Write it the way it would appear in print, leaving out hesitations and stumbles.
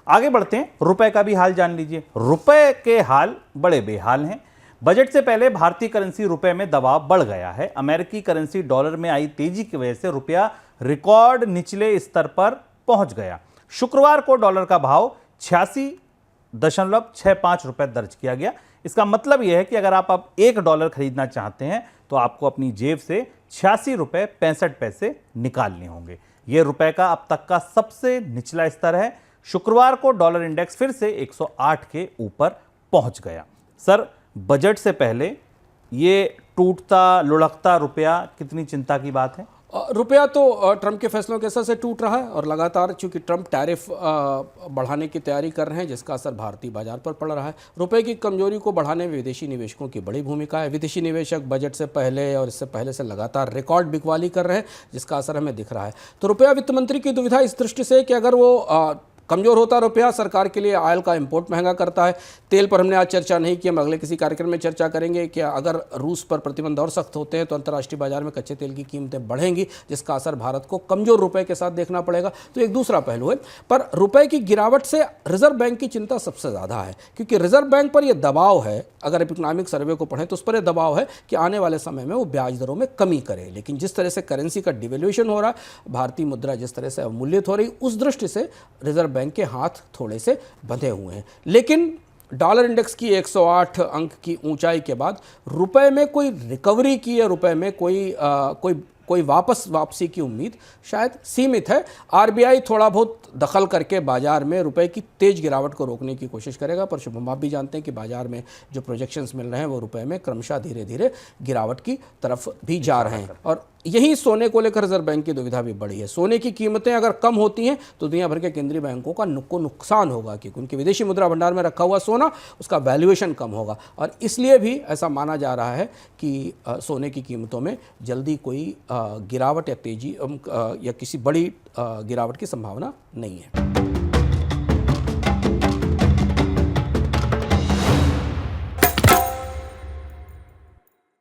आगे बढ़ते हैं, रुपए का भी हाल जान लीजिए। रुपए के हाल बड़े बेहाल हैं। बजट से पहले भारतीय करेंसी रुपए में दबाव बढ़ गया है। अमेरिकी करेंसी डॉलर में आई तेजी की वजह से रुपया रिकॉर्ड निचले स्तर पर पहुंच गया। शुक्रवार को डॉलर का भाव 86.65 रुपए दर्ज किया गया। इसका मतलब यह है कि अगर आप अब $1 खरीदना चाहते हैं तो आपको अपनी जेब से 86.65 रुपए निकालने होंगे। यह रुपए का अब तक का सबसे निचला स्तर है। शुक्रवार को डॉलर इंडेक्स फिर से 108 के ऊपर पहुंच गया। सर, बजट से पहले ये टूटता लुढ़कता रुपया कितनी चिंता की बात है? रुपया तो ट्रंप के फैसलों के असर से टूट रहा है और लगातार चूंकि ट्रंप टैरिफ बढ़ाने की तैयारी कर रहे हैं, जिसका असर भारतीय बाजार पर पड़ रहा है। रुपए की कमजोरी को बढ़ाने में विदेशी निवेशकों की बड़ी भूमिका है। विदेशी निवेशक बजट से पहले और इससे पहले से लगातार रिकॉर्ड बिकवाली कर रहे हैं, जिसका असर हमें दिख रहा है। तो रुपया वित्त मंत्री की दुविधा इस दृष्टि से कि अगर वो कमज़ोर होता रुपया, सरकार के लिए ऑयल का इंपोर्ट महंगा करता है। तेल पर हमने आज चर्चा नहीं की, हम अगले किसी कार्यक्रम में चर्चा करेंगे कि अगर रूस पर प्रतिबंध और सख्त होते हैं तो अंतर्राष्ट्रीय बाजार में कच्चे तेल की कीमतें बढ़ेंगी, जिसका असर भारत को कमज़ोर रुपए के साथ देखना पड़ेगा। तो एक दूसरा पहलू है। पर रुपए की गिरावट से रिजर्व बैंक की चिंता सबसे ज़्यादा है, क्योंकि रिजर्व बैंक पर यह दबाव है, अगर इकोनॉमिक सर्वे को पढ़ें तो उस पर यह दबाव है कि आने वाले समय में वो ब्याज दरों में कमी करे। लेकिन जिस तरह से करेंसी का डिवेल्यूएशन हो रहा है, भारतीय मुद्रा जिस तरह से अवमूल्यित हो रही, उस दृष्टि से रिजर्व बैंक के हाथ थोड़े से बंधे हुए हैं। लेकिन डॉलर इंडेक्स की 108 अंक की ऊंचाई के बाद रुपए में कोई रिकवरी की या रुपए में कोई वापसी की उम्मीद शायद सीमित है। आरबीआई थोड़ा बहुत दखल करके बाजार में रुपए की तेज गिरावट को रोकने की कोशिश करेगा, पर शुभम आप भी जानते हैं कि बाजार में जो प्रोजेक्शंस मिल रहे हैं वो रुपए में क्रमशः धीरे धीरे गिरावट की तरफ भी जा रहे हैं। और यही सोने को लेकर रिजर्व बैंक की दुविधा भी बढ़ी है। सोने की कीमतें अगर कम होती हैं तो दुनिया भर के केंद्रीय बैंकों का नुकसान होगा, क्योंकि उनके विदेशी मुद्रा भंडार में रखा हुआ सोना, उसका वैल्यूएशन कम होगा। और इसलिए भी ऐसा माना जा रहा है कि सोने की कीमतों में जल्दी कोई गिरावट या तेजी या किसी बड़ी गिरावट की संभावना नहीं है।